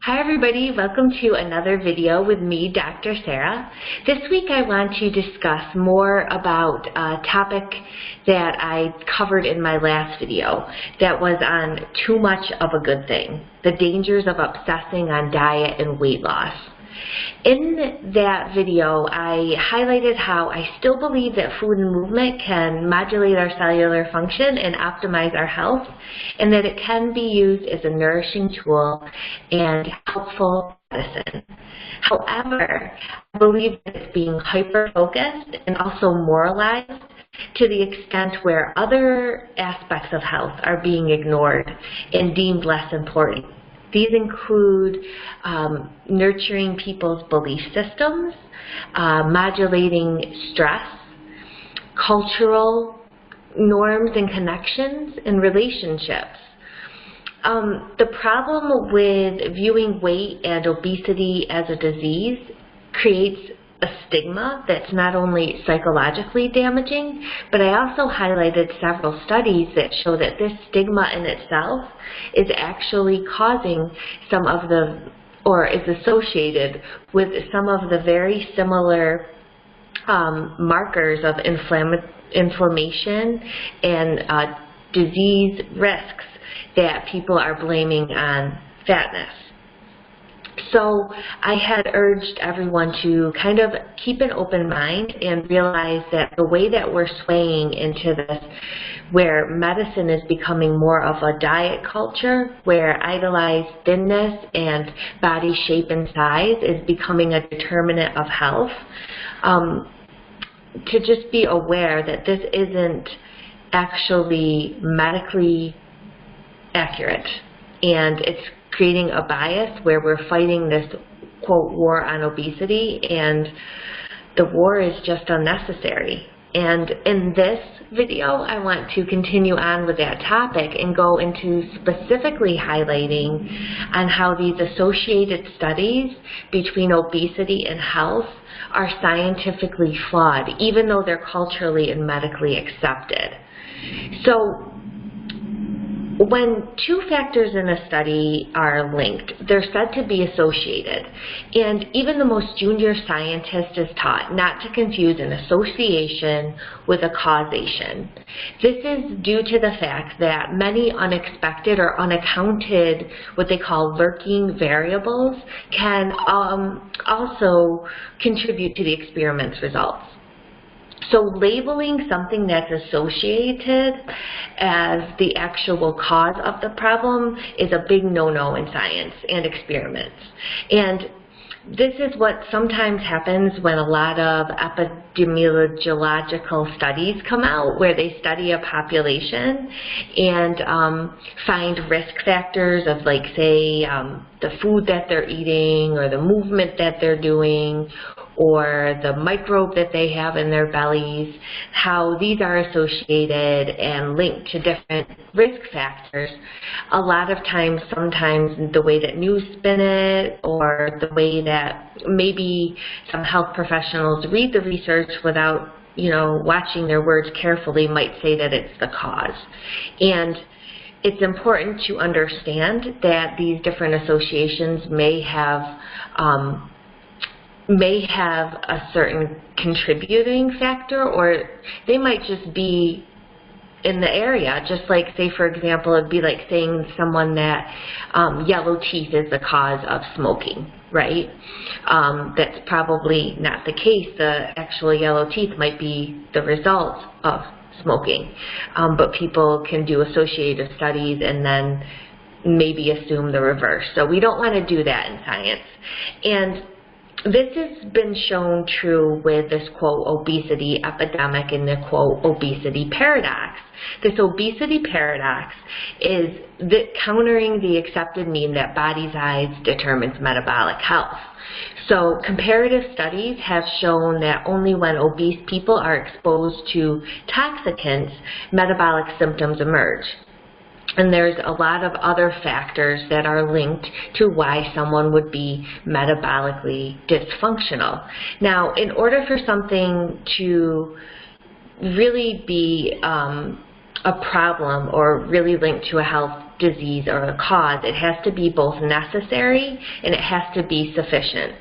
Hi everybody, welcome to another video with me, Dr. Sarah. This week I want to discuss more about a topic that I covered in my last video that was on too much of a good thing, the dangers of obsessing on diet and weight loss. In that video, I highlighted how I still believe that food and movement can modulate our cellular function and optimize our health, and that it can be used as a nourishing tool and helpful medicine. However, I believe that it's being hyper-focused and also moralized to the extent where other aspects of health are being ignored and deemed less important. These include nurturing people's belief systems, modulating stress, cultural norms and connections, and relationships. The problem with viewing weight and obesity as a disease creates a stigma that's not only psychologically damaging, but I also highlighted several studies that show that this stigma in itself is actually causing some of the, or is associated with some of the very similar markers of inflammation and disease risks that people are blaming on fatness. So I had urged everyone to kind of keep an open mind and realize that the way that we're swaying into this, where medicine is becoming more of a diet culture, where idolized thinness and body shape and size is becoming a determinant of health, to just be aware that this isn't actually medically accurate, and it's creating a bias where we're fighting this, quote, war on obesity, and the war is just unnecessary. And in this video, I want to continue on with that topic and go into specifically highlighting on how these associated studies between obesity and health are scientifically flawed, even though they're culturally and medically accepted. So, when two factors in a study are linked, they're said to be associated, and even the most junior scientist is taught not to confuse an association with a causation. This is due to the fact that many unexpected or unaccounted, what they call lurking variables, can also contribute to the experiment's results. So labeling something that's associated as the actual cause of the problem is a big no-no in science and experiments. And this is what sometimes happens when a lot of epidemiological studies come out, where they study a population and find risk factors of, like, say, the food that they're eating, or the movement that they're doing, or the microbe that they have in their bellies, how these are associated and linked to different risk factors. A lot of times, sometimes the way that news spin it, or the way that maybe some health professionals read the research without, watching their words carefully, might say that it's the cause. And it's important to understand that these different associations may have a certain contributing factor, or they might just be in the area. Just like, say, for example, it'd be like saying someone that yellow teeth is the cause of smoking, right? That's probably not the case. The actual yellow teeth might be the result of smoking, but people can do associative studies and then maybe assume the reverse. So we don't want to do that in science. And this has been shown true with this, quote, obesity epidemic and the, quote, obesity paradox. This obesity paradox is countering the accepted mean that body size determines metabolic health. So comparative studies have shown that only when obese people are exposed to toxicants, metabolic symptoms emerge. And there's a lot of other factors that are linked to why someone would be metabolically dysfunctional. Now, in order for something to really be a problem or really linked to a health disease or a cause. It has to be both necessary and it has to be sufficient.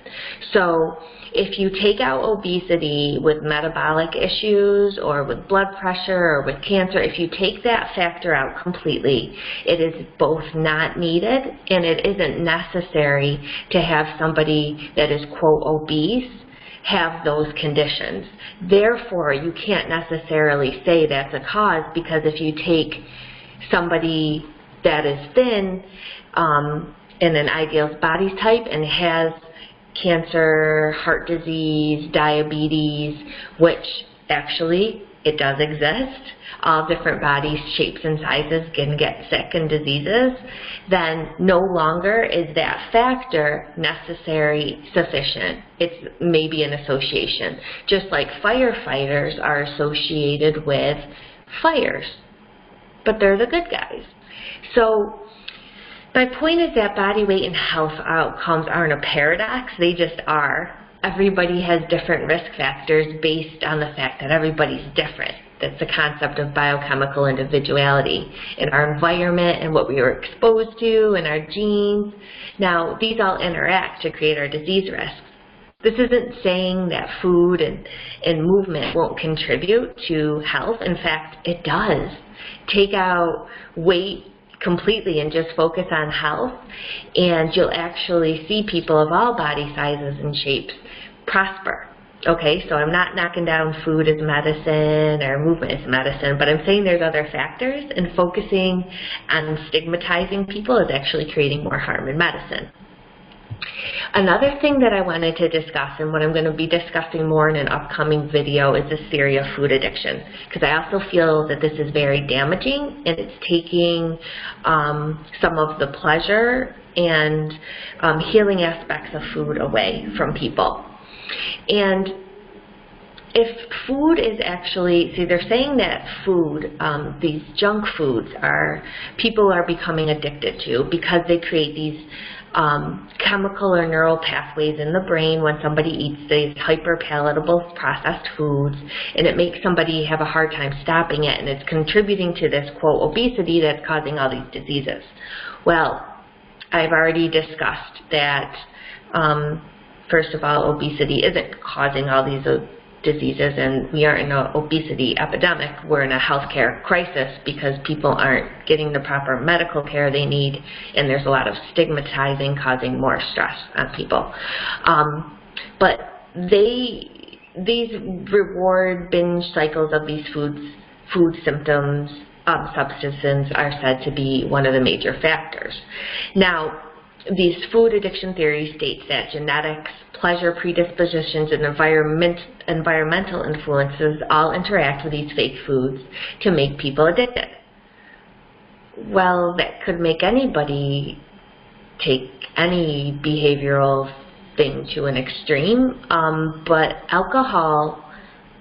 So if you take out obesity with metabolic issues or with blood pressure or with cancer, if you take that factor out completely, it is both not needed and it isn't necessary to have somebody that is, quote, obese have those conditions. Therefore, you can't necessarily say that's a cause, because if you take somebody that is thin in an ideal body type and has cancer, heart disease, diabetes, which actually it does exist, all different bodies, shapes, and sizes can get sick and diseases, then no longer is that factor necessary, sufficient. It's maybe an association. Just like firefighters are associated with fires, but they're the good guys. So my point is that body weight and health outcomes aren't a paradox, they just are. Everybody has different risk factors based on the fact that everybody's different. That's the concept of biochemical individuality in our environment and what we were exposed to and our genes. Now, these all interact to create our disease risks. This isn't saying that food and movement won't contribute to health. In fact, it does. Take out weight completely and just focus on health, and you'll actually see people of all body sizes and shapes prosper. Okay, so I'm not knocking down food as medicine or movement as medicine, but I'm saying there's other factors, and focusing on stigmatizing people is actually creating more harm in medicine. Another thing that I wanted to discuss, and what I'm going to be discussing more in an upcoming video, is this theory of food addiction, because I also feel that this is very damaging, and it's taking some of the pleasure and healing aspects of food away from people. And if food is actually, see, they're saying that food, these junk foods, people are becoming addicted to because they create these chemical or neural pathways in the brain when somebody eats these hyper-palatable processed foods, and it makes somebody have a hard time stopping it, and it's contributing to this, quote, obesity that's causing all these diseases. Well, I've already discussed that, first of all, obesity isn't causing all these diseases, and we aren't in an obesity epidemic. We're in a healthcare crisis because people aren't getting the proper medical care they need, and there's a lot of stigmatizing causing more stress on people. But these reward binge cycles of these food symptoms, substances are said to be one of the major factors. Now, these food addiction theories states that genetics, pleasure predispositions, and environmental influences all interact with these fake foods to make people addicted. Well, that could make anybody take any behavioral thing to an extreme, but alcohol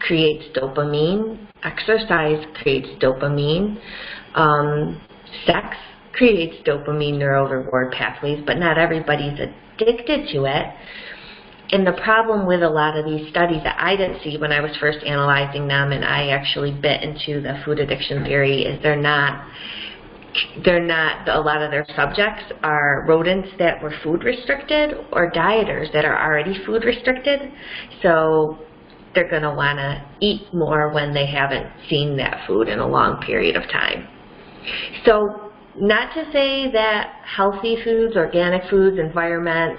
creates dopamine, exercise creates dopamine, sex creates dopamine neural reward pathways, but not everybody's addicted to it. And the problem with a lot of these studies that I didn't see when I was first analyzing them, and I actually bit into the food addiction theory, is they're not, a lot of their subjects are rodents that were food restricted or dieters that are already food restricted. So they're going to want to eat more when they haven't seen that food in a long period of time. So not to say that healthy foods, organic foods, environment,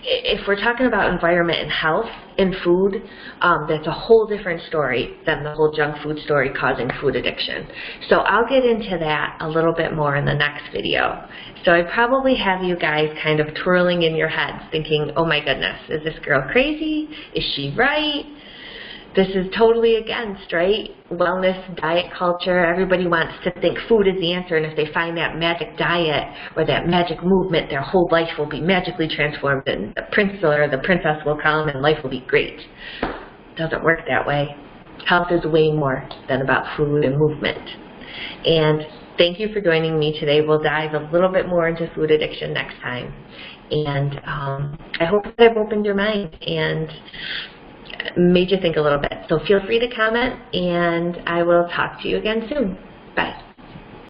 if we're talking about environment and health in food, that's a whole different story than the whole junk food story causing food addiction. So I'll get into that a little bit more in the next video. So I probably have you guys kind of twirling in your heads thinking, oh my goodness, is this girl crazy? Is she right? This is totally against, right? Wellness, diet culture. Everybody wants to think food is the answer, and if they find that magic diet or that magic movement, their whole life will be magically transformed, and the prince or the princess will come, and life will be great. It doesn't work that way. Health is way more than about food and movement. And thank you for joining me today. We'll dive a little bit more into food addiction next time. And I hope that I've opened your mind and made you think a little bit. So feel free to comment, and I will talk to you again soon. Bye.